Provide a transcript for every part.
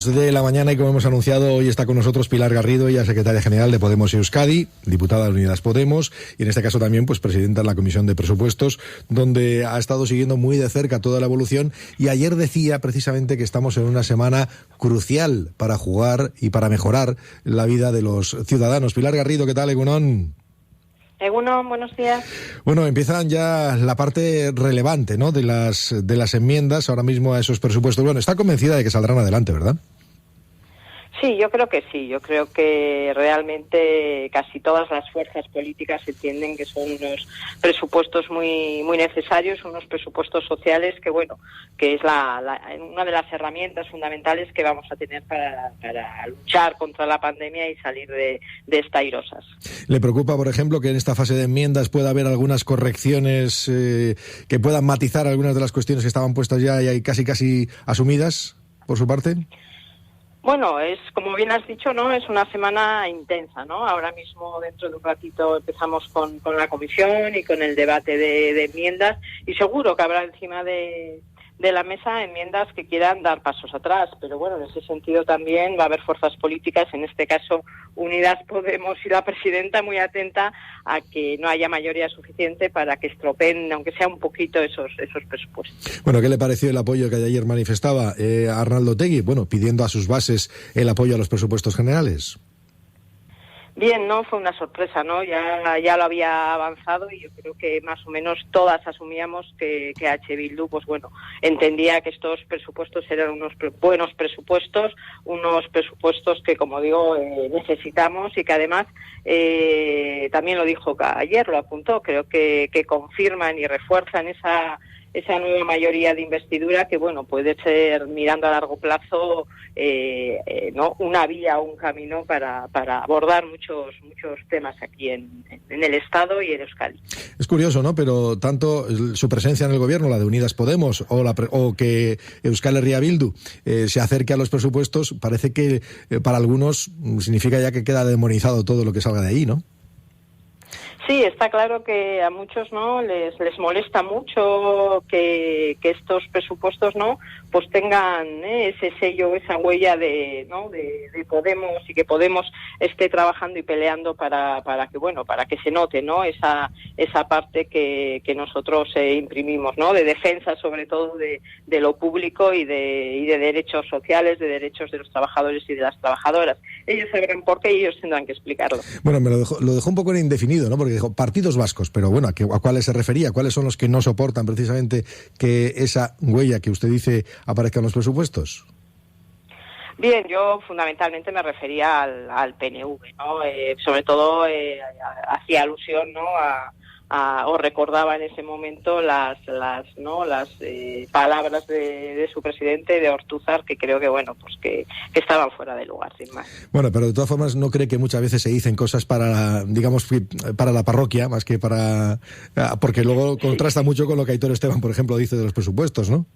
De la mañana, y como hemos anunciado, hoy está con nosotros Pilar Garrido, ella secretaria general de Podemos Euskadi, diputada de Unidas Podemos, y en este caso también pues presidenta de la Comisión de Presupuestos, donde ha estado siguiendo muy de cerca toda la evolución, y ayer decía precisamente que estamos en una semana crucial para jugar y para mejorar la vida de los ciudadanos. Pilar Garrido, ¿qué tal, Egunon? Egunon, buenos días. Bueno, empiezan ya la parte relevante, ¿no?, de las enmiendas ahora mismo a esos presupuestos. Bueno, está convencida de que saldrán adelante, ¿verdad? Sí, yo creo que sí. Yo creo que realmente casi todas las fuerzas políticas entienden que son unos presupuestos muy necesarios, unos presupuestos sociales que, bueno, que es una de las herramientas fundamentales que vamos a tener para luchar contra la pandemia y salir de esta airosas. ¿Le preocupa, por ejemplo, que en esta fase de enmiendas pueda haber algunas correcciones que puedan matizar algunas de las cuestiones que estaban puestas ya y casi asumidas por su parte? Bueno, es como bien has dicho, ¿no? Es una semana intensa, ¿no? Ahora mismo, dentro de un ratito, empezamos con la comisión y con el debate de enmiendas, y seguro que habrá encima de la mesa enmiendas que quieran dar pasos atrás, pero bueno, en ese sentido también va a haber fuerzas políticas, en este caso Unidas Podemos y la presidenta, muy atenta a que no haya mayoría suficiente para que estropeen, aunque sea un poquito, esos presupuestos. Bueno, ¿qué le pareció el apoyo que ayer manifestaba Arnaldo Otegi, bueno, pidiendo a sus bases el apoyo a los presupuestos generales? Bien, no fue una sorpresa, ¿no? Ya lo había avanzado, y yo creo que más o menos todas asumíamos que H. Bildu, pues bueno, entendía que estos presupuestos eran unos buenos presupuestos, unos presupuestos que, como digo, necesitamos, y que además también lo dijo ayer, lo apuntó, creo que confirman y refuerzan esa nueva mayoría de investidura que, bueno, puede ser, mirando a largo plazo, no una vía o un camino para abordar muchos temas aquí en el Estado y en Euskadi. Es curioso, ¿no? Pero tanto su presencia en el gobierno, la de Unidas Podemos, o que Euskal Herria Bildu se acerque a los presupuestos, parece que para algunos significa ya que queda demonizado todo lo que salga de ahí, ¿no? Sí, está claro que a muchos no les molesta mucho que estos presupuestos no pues tengan ese sello, esa huella de Podemos, y que Podemos esté trabajando y peleando para que se note, ¿no?, esa parte que nosotros imprimimos, ¿no?, de defensa sobre todo de lo público y de derechos sociales, de derechos de los trabajadores y de las trabajadoras. Ellos sabrán por qué y ellos tendrán que explicarlo. Bueno, me lo dejó un poco en indefinido, ¿no?, porque dijo partidos vascos, pero bueno, ¿a cuáles se refería? ¿Cuáles son los que no soportan precisamente que esa huella que usted dice aparezca en los presupuestos? Bien, yo fundamentalmente me refería al PNV, ¿no? Sobre todo hacía alusión, ¿no?, o recordaba en ese momento las palabras de su presidente, de Ortúzar, que creo que, bueno, pues que estaban fuera de lugar, sin más. Bueno, pero de todas formas, ¿no cree que muchas veces se dicen cosas para la parroquia, más que porque luego contrasta mucho con lo que Aitor Esteban, por ejemplo, dice de los presupuestos, ¿no?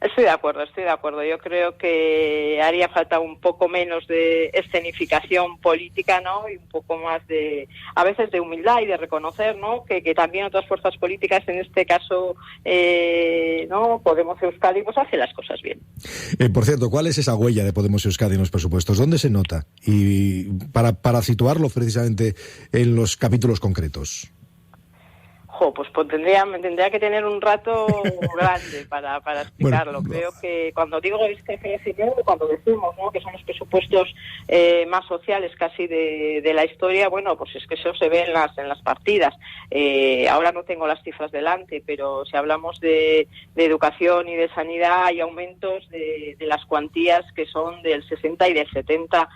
Estoy de acuerdo. Yo creo que haría falta un poco menos de escenificación política, ¿no?, y un poco más a veces de humildad y de reconocer, ¿no?, que también otras fuerzas políticas, en este caso, ¿no?, Podemos Euskadi, pues hace las cosas bien. Por cierto, ¿cuál es esa huella de Podemos Euskadi en los presupuestos? ¿Dónde se nota? Y para situarlo precisamente en los capítulos concretos. Pues tendría que tener un rato grande para explicarlo. Bueno, creo que cuando digo cuando decimos, ¿no?, que son los presupuestos más sociales casi de la historia, bueno, pues es que eso se ve en las partidas. Ahora no tengo las cifras delante, pero si hablamos de educación y de sanidad, hay aumentos de las cuantías que son del 60 y del 70%.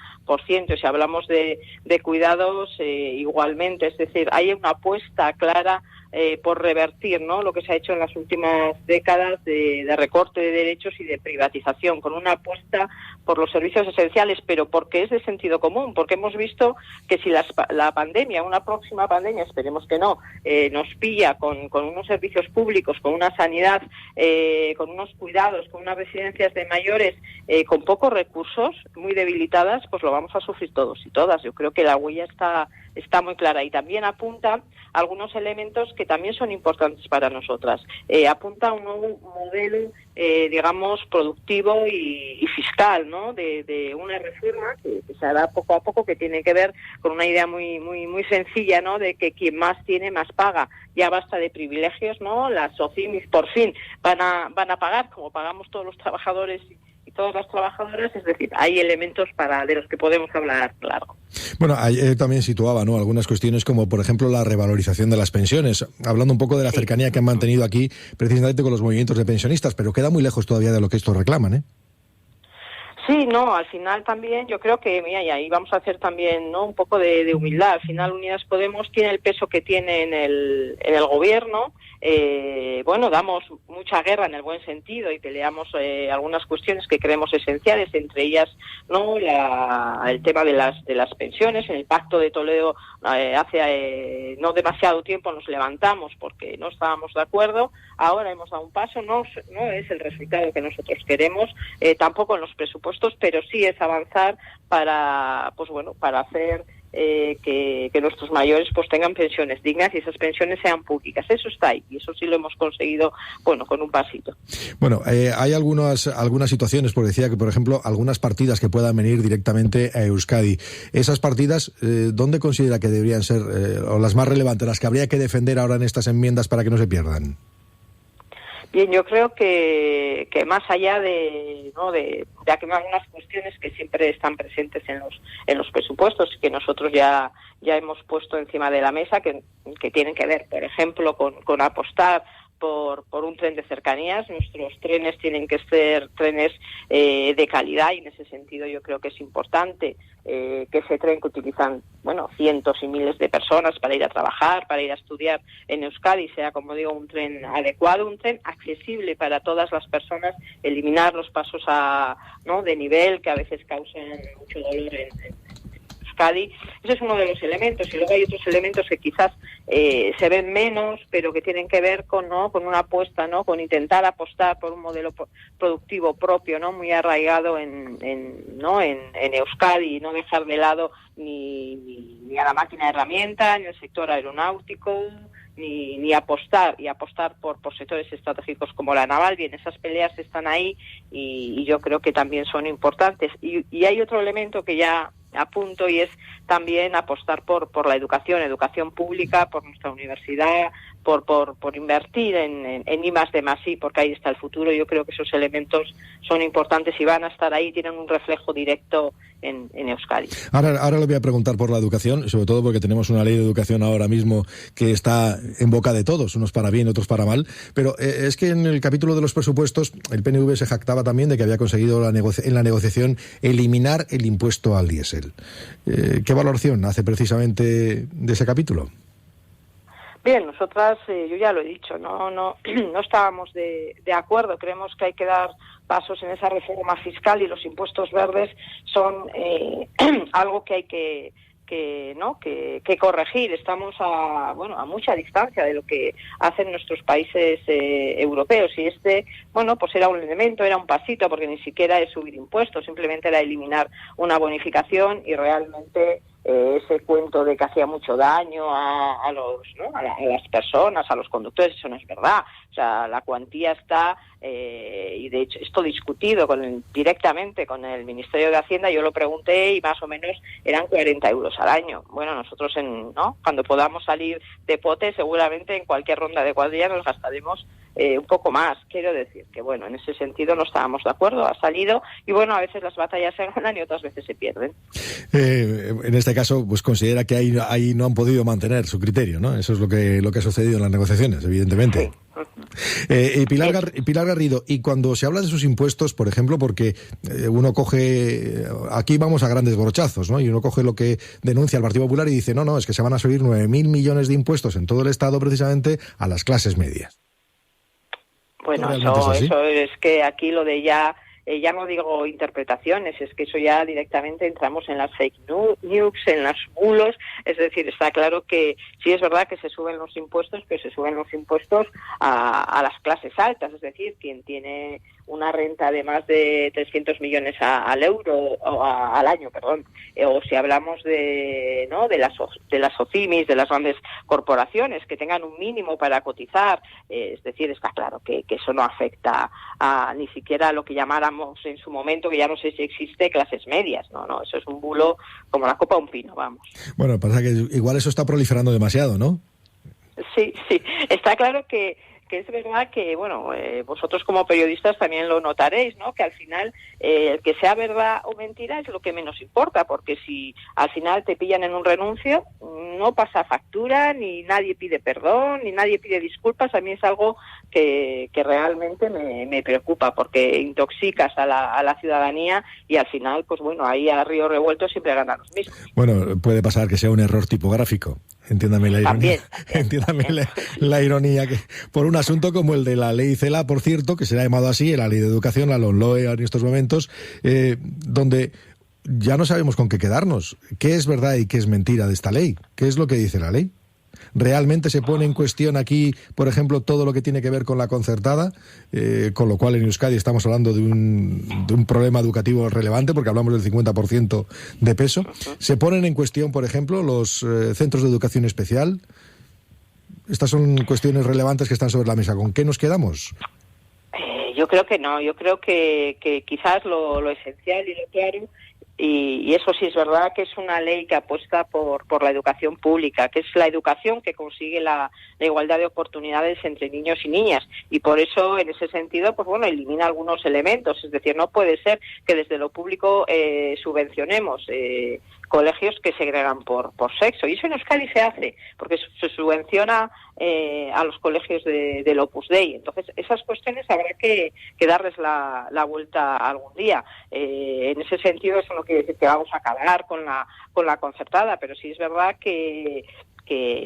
Si hablamos de cuidados, igualmente. Es decir, hay una apuesta clara por revertir, ¿no?, lo que se ha hecho en las últimas décadas de recorte de derechos y de privatización, con una apuesta por los servicios esenciales, pero porque es de sentido común, porque hemos visto que si la pandemia, una próxima pandemia, esperemos que no, nos pilla con unos servicios públicos, con una sanidad, con unos cuidados, con unas residencias de mayores, con pocos recursos, muy debilitadas, pues lo vamos a sufrir todos y todas. Yo creo que la huella está muy clara, y también apunta algunos elementos que también son importantes para nosotras. Apunta a un nuevo modelo, digamos, productivo y fiscal, ¿no? ¿no?, de una reforma que se hará poco a poco, que tiene que ver con una idea muy sencilla, ¿no?, de que quien más tiene más paga. Ya basta de privilegios, ¿no? Las SOCIMIS por fin van a pagar como pagamos todos los trabajadores y todas las trabajadoras, es decir, hay elementos de los que podemos hablar largo. Bueno, ayer también situaba, ¿no?, algunas cuestiones como, por ejemplo, la revalorización de las pensiones, hablando un poco de la cercanía que han mantenido aquí precisamente con los movimientos de pensionistas, pero queda muy lejos todavía de lo que estos reclaman, ¿eh? Sí, no, al final también yo creo que, mira, y ahí vamos a hacer también, ¿no?, un poco de humildad. Al final Unidas Podemos tiene el peso que tiene en el gobierno. Bueno, damos mucha guerra en el buen sentido y peleamos algunas cuestiones que creemos esenciales, entre ellas, ¿no?, el tema de las pensiones. En el Pacto de Toledo hace no demasiado tiempo nos levantamos porque no estábamos de acuerdo. Ahora hemos dado un paso, no es el resultado que nosotros queremos, tampoco en los presupuestos, pero sí es avanzar para hacer que nuestros mayores pues tengan pensiones dignas y esas pensiones sean públicas. Eso está ahí y eso sí lo hemos conseguido, bueno, con un pasito. Bueno, hay algunas situaciones, porque decía que, por ejemplo, algunas partidas que puedan venir directamente a Euskadi. Esas partidas, ¿dónde considera que deberían ser o las más relevantes, las que habría que defender ahora en estas enmiendas para que no se pierdan? Bien, yo creo que más allá de algunas cuestiones que siempre están presentes en los presupuestos que nosotros ya hemos puesto encima de la mesa, que tienen que ver, por ejemplo, con apostar por un tren de cercanías. Nuestros trenes tienen que ser trenes de calidad y en ese sentido yo creo que es importante que ese tren que utilizan, bueno, cientos y miles de personas para ir a trabajar, para ir a estudiar en Euskadi, sea, como digo, un tren adecuado, un tren accesible para todas las personas, eliminar los pasos de nivel que a veces causan mucho dolor en Euskadi. Ese es uno de los elementos, y luego hay otros elementos que quizás se ven menos, pero que tienen que ver con una apuesta, ¿no?, con intentar apostar por un modelo productivo propio, ¿no?, muy arraigado en Euskadi, y no dejar de lado ni a la máquina de herramienta, ni el sector aeronáutico, ni apostar por sectores estratégicos como la naval. Bien, esas peleas están ahí y yo creo que también son importantes. Y hay otro elemento que ya apunto, y es también apostar por la educación pública, por nuestra universidad, por invertir en I+D+I, porque ahí está el futuro. Yo creo que esos elementos son importantes y van a estar ahí, tienen un reflejo directo en Euskadi. Ahora le voy a preguntar por la educación, sobre todo porque tenemos una ley de educación ahora mismo que está en boca de todos, unos para bien, otros para mal, pero es que en el capítulo de los presupuestos el PNV se jactaba también de que había conseguido en la negociación eliminar el impuesto al diésel. ¿Qué valoración hace precisamente de ese capítulo? Bien, nosotras, yo ya lo he dicho, no estábamos de acuerdo. Creemos que hay que dar pasos en esa reforma fiscal y los impuestos verdes son algo que hay que corregir. Estamos a mucha distancia de lo que hacen nuestros países europeos, y pues era un elemento, era un pasito, porque ni siquiera es subir impuestos, simplemente era eliminar una bonificación, y realmente ese cuento de que hacía mucho daño a las personas, a los conductores, eso no es verdad. O sea, la cuantía está, y de hecho esto discutido directamente con el Ministerio de Hacienda. Yo lo pregunté y más o menos eran 40 euros al año. Bueno, nosotros cuando podamos salir de pote, seguramente en cualquier ronda de cuadrilla nos gastaremos un poco más. Quiero decir que, bueno, en ese sentido no estábamos de acuerdo, ha salido, y bueno, a veces las batallas se ganan y otras veces se pierden. En este caso, pues considera que ahí no han podido mantener su criterio, ¿no? Eso es lo que ha sucedido en las negociaciones, evidentemente. Sí. Pilar Garrido, y cuando se habla de sus impuestos, por ejemplo, porque uno coge, aquí vamos a grandes brochazos, ¿no?, y uno coge lo que denuncia el Partido Popular y dice, no, es que se van a subir 9.000 millones de impuestos en todo el Estado precisamente a las clases medias. Bueno, eso es que aquí lo de ya no digo interpretaciones, es que eso ya directamente entramos en las fake news, en los bulos. Es decir, está claro que sí es verdad que se suben los impuestos, pero se suben los impuestos a las clases altas, es decir, quien tiene una renta de más de 300 millones al año, perdón, o si hablamos de las OCIMIs, de las grandes corporaciones, que tengan un mínimo para cotizar, es decir, está claro que eso no afecta a ni siquiera a lo que llamáramos en su momento, que ya no sé si existe, clases medias, no, eso es un bulo como la copa de un pino, vamos. Bueno, pasa que igual eso está proliferando demasiado, ¿no? Sí, está claro que es verdad que, bueno, vosotros como periodistas también lo notaréis, ¿no? Que al final, que sea verdad o mentira es lo que menos importa, porque si al final te pillan en un renuncio, no pasa factura, ni nadie pide perdón, ni nadie pide disculpas. A mí es algo que realmente me preocupa, porque intoxicas a la ciudadanía y al final, pues bueno, ahí a río revuelto siempre ganan los mismos. Bueno, puede pasar que sea un error tipográfico. Entiéndame la ironía. Entiéndame la ironía, que por un asunto como el de la ley CELA, por cierto, que se ha llamado así, la ley de educación, la LOMLOE en estos momentos, donde ya no sabemos con qué quedarnos. ¿Qué es verdad y qué es mentira de esta ley? ¿Qué es lo que dice la ley? ¿Realmente se pone en cuestión aquí, por ejemplo, todo lo que tiene que ver con la concertada? Con lo cual en Euskadi estamos hablando de un problema educativo relevante, porque hablamos del 50% de peso. ¿Se ponen en cuestión, por ejemplo, los centros de educación especial? Estas son cuestiones relevantes que están sobre la mesa. ¿Con qué nos quedamos? Yo creo que no. Yo creo que quizás lo esencial y lo claro, y eso sí es verdad, que es una ley que apuesta por la educación pública, que es la educación que consigue la igualdad de oportunidades entre niños y niñas, y por eso en ese sentido, pues bueno, elimina algunos elementos. Es decir, no puede ser que desde lo público subvencionemos colegios que segregan por sexo, y eso en Euskadi se hace, porque se subvenciona a los colegios del Opus Dei. Entonces, esas cuestiones habrá que darles la vuelta algún día. En ese sentido, eso no quiere decir que vamos a acabar con la concertada, pero sí es verdad que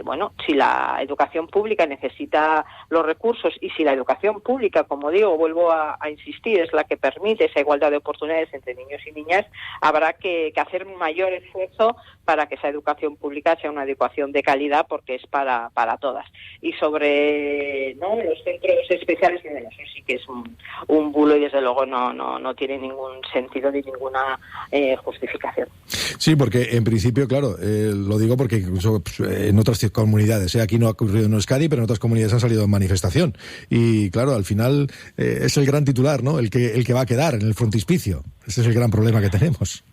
bueno, si la educación pública necesita los recursos, y si la educación pública, como digo, vuelvo a insistir, es la que permite esa igualdad de oportunidades entre niños y niñas, habrá que hacer un mayor esfuerzo para que esa educación pública sea una educación de calidad, porque es para todas. Y sobre los centros especiales, bueno, eso sí que es un bulo, y desde luego no tiene ningún sentido ni ninguna justificación. Sí, porque en principio, claro, lo digo porque incluso en otras comunidades, aquí no ha ocurrido en Euskadi, pero en otras comunidades han salido en manifestación. Y claro, al final es el gran titular, ¿no? El que va a quedar en el frontispicio. Ese es el gran problema que tenemos.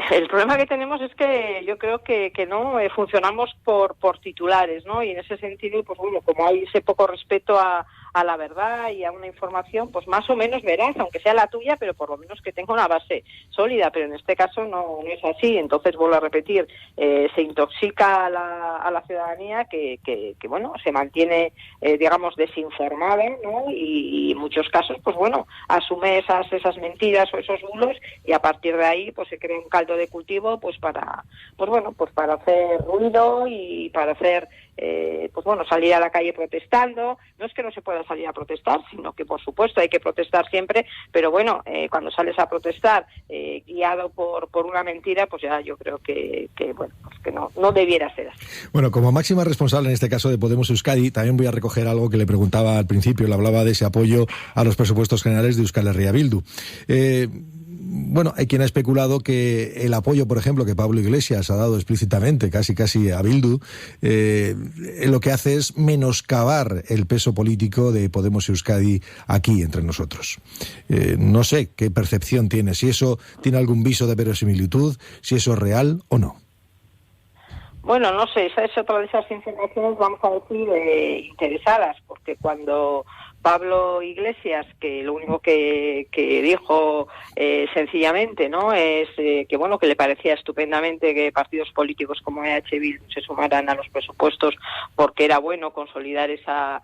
El problema que tenemos es que yo creo que no funcionamos por titulares, ¿no? Y en ese sentido, pues bueno, como hay ese poco respeto a la verdad y a una información, pues más o menos veraz, aunque sea la tuya, pero por lo menos que tenga una base sólida. Pero en este caso no es así. Entonces, vuelvo a repetir, se intoxica a la ciudadanía que bueno, se mantiene, digamos, desinformada, ¿no? Y en muchos casos, pues bueno, asume esas mentiras o esos bulos, y a partir de ahí, pues se crea un caldo de cultivo, pues para hacer ruido y para hacer salir a la calle protestando. No es que no se pueda salir a protestar, sino que por supuesto hay que protestar siempre, pero bueno, cuando sales a protestar guiado por una mentira, pues ya yo creo que no debiera ser así. Bueno, como máxima responsable en este caso de Podemos Euskadi, también voy a recoger algo que le preguntaba al principio, le hablaba de ese apoyo a los presupuestos generales de Euskal Herria Bildu. Bueno, hay quien ha especulado que el apoyo, por ejemplo, que Pablo Iglesias ha dado explícitamente, casi a Bildu, lo que hace es menoscabar el peso político de Podemos Euskadi aquí entre nosotros. No sé qué percepción tiene, si eso tiene algún viso de verosimilitud, si eso es real o no. Bueno, no sé, esa es otra de esas informaciones, vamos a decir, interesadas, porque cuando Pablo Iglesias, que lo único que dijo sencillamente, ¿no?, es que le parecía estupendamente que partidos políticos como EH Bildu se sumaran a los presupuestos, porque era bueno consolidar esa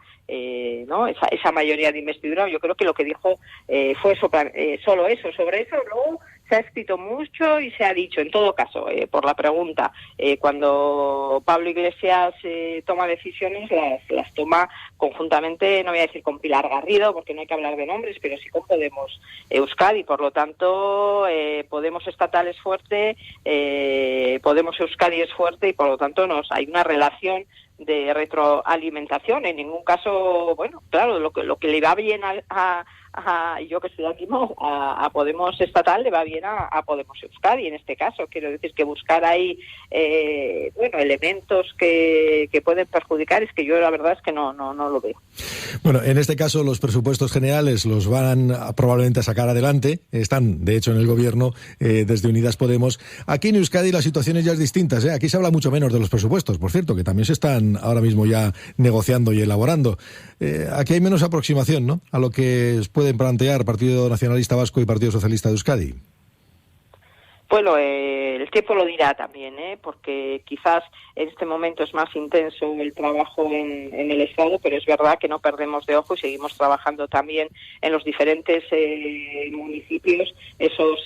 mayoría de investidura. Yo creo que lo que dijo fue solo eso. Sobre eso luego se ha escrito mucho y se ha dicho, en todo caso, por la pregunta, cuando Pablo Iglesias toma decisiones, las toma conjuntamente, no voy a decir con Pilar Garrido, porque no hay que hablar de nombres, pero sí con Podemos Euskadi. Por lo tanto, Podemos Estatal es fuerte, Podemos Euskadi es fuerte, y por lo tanto hay una relación de retroalimentación. En ningún caso, bueno, claro, lo que le va bien a y yo que soy aquí, a Podemos estatal le va bien a Podemos Euskadi, en este caso. Quiero decir que buscar ahí, elementos que pueden perjudicar, es que yo la verdad es que no lo veo. Bueno, en este caso los presupuestos generales los van probablemente a sacar adelante, están de hecho en el gobierno desde Unidas Podemos. Aquí en Euskadi la situación ya es distinta, ¿eh? Aquí se habla mucho menos de los presupuestos, por cierto, que también se están ahora mismo ya negociando y elaborando. Aquí hay menos aproximación, ¿no?, a lo que pueden plantear Partido Nacionalista Vasco y Partido Socialista de Euskadi. Bueno, el tiempo lo dirá también, porque quizás en este momento es más intenso el trabajo en el Estado, pero es verdad que no perdemos de ojo y seguimos trabajando también en los diferentes municipios esos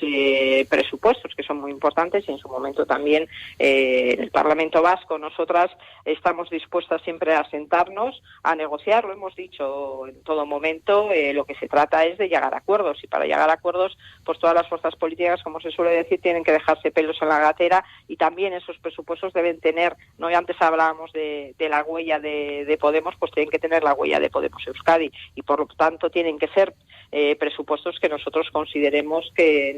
presupuestos que son muy importantes, y en su momento también en el Parlamento Vasco nosotras estamos dispuestas siempre a sentarnos, a negociar, lo hemos dicho en todo momento, lo que se trata es de llegar a acuerdos, y para llegar a acuerdos pues todas las fuerzas políticas, como se suele decir, tienen que dejarse pelos en la gatera, y también esos presupuestos deben tener, no, antes hablábamos de la huella de Podemos, pues tienen que tener la huella de Podemos Euskadi, y por lo tanto tienen que ser presupuestos que nosotros consideremos que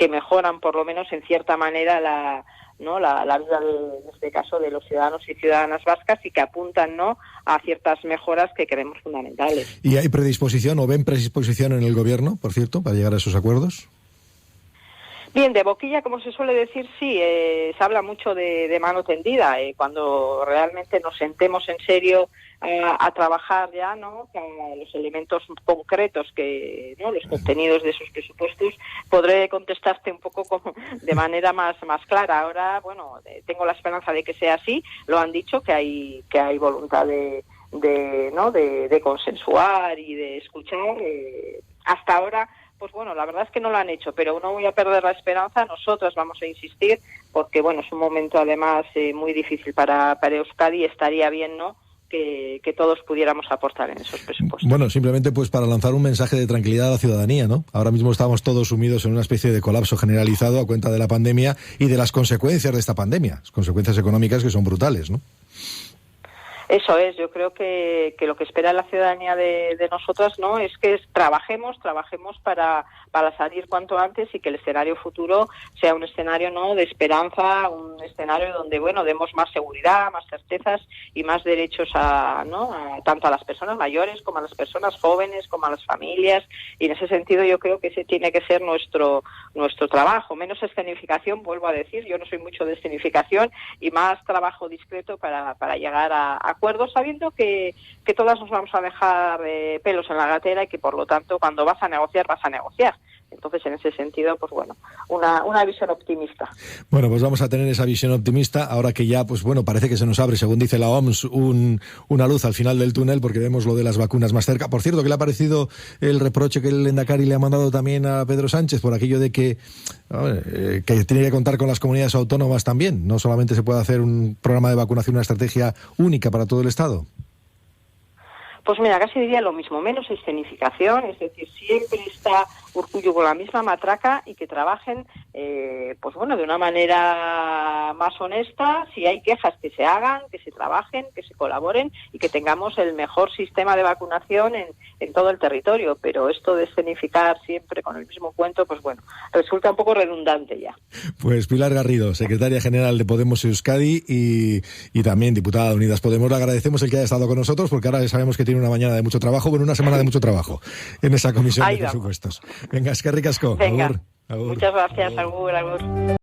mejoran por lo menos en cierta manera la vida en este caso de los ciudadanos y ciudadanas vascas, y que apuntan a ciertas mejoras que creemos fundamentales. ¿Y hay predisposición o ven predisposición en el gobierno, por cierto, para llegar a esos acuerdos? Bien, de boquilla, como se suele decir, sí, se habla mucho de mano tendida. Cuando realmente nos sentemos en serio a trabajar ya, con los elementos concretos los contenidos de esos presupuestos, podré contestarte un poco de manera más clara. Ahora, tengo la esperanza de que sea así. Lo han dicho, que hay voluntad de consensuar y de escuchar. Hasta ahora, pues la verdad es que no lo han hecho, pero no voy a perder la esperanza. Nosotras vamos a insistir, porque es un momento además muy difícil para Euskadi, y estaría bien, que todos pudiéramos aportar en esos presupuestos. Bueno, simplemente pues para lanzar un mensaje de tranquilidad a la ciudadanía, ¿no? Ahora mismo estamos todos sumidos en una especie de colapso generalizado a cuenta de la pandemia y de las consecuencias de esta pandemia, las consecuencias económicas que son brutales, ¿no? Eso es, yo creo que lo que espera la ciudadanía de nosotras es que trabajemos para salir cuanto antes, y que el escenario futuro sea un escenario de esperanza, un escenario donde demos más seguridad, más certezas y más derechos tanto a las personas mayores como a las personas jóvenes, como a las familias, y en ese sentido yo creo que ese tiene que ser nuestro trabajo. Menos escenificación, vuelvo a decir, yo no soy mucho de escenificación, y más trabajo discreto para llegar a acuerdos, sabiendo que todas nos vamos a dejar pelos en la gatera, y que por lo tanto cuando vas a negociar. Entonces, en ese sentido, pues una visión optimista. Bueno, pues vamos a tener esa visión optimista ahora que ya, pues parece que se nos abre, según dice la OMS, una luz al final del túnel, porque vemos lo de las vacunas más cerca. Por cierto, ¿qué le ha parecido el reproche que el Lehendakari le ha mandado también a Pedro Sánchez por aquello de que tiene que contar con las comunidades autónomas también? No solamente se puede hacer un programa de vacunación, una estrategia única para todo el Estado. Pues mira, casi diría lo mismo, menos escenificación, es decir, siempre está Urkullu con la misma matraca, y que trabajen de una manera más honesta. Si hay quejas, que se hagan, que se trabajen, que se colaboren, y que tengamos el mejor sistema de vacunación en todo el territorio. Pero esto de escenificar siempre con el mismo cuento, resulta un poco redundante ya. Pues Pilar Garrido, secretaria general de Podemos Euskadi y también diputada de Unidas Podemos, le agradecemos el que haya estado con nosotros, porque ahora sabemos que tiene una mañana de mucho trabajo, una semana de mucho trabajo en esa comisión de presupuestos. Venga, es que ricasco. Venga. Agur. Muchas gracias, agur.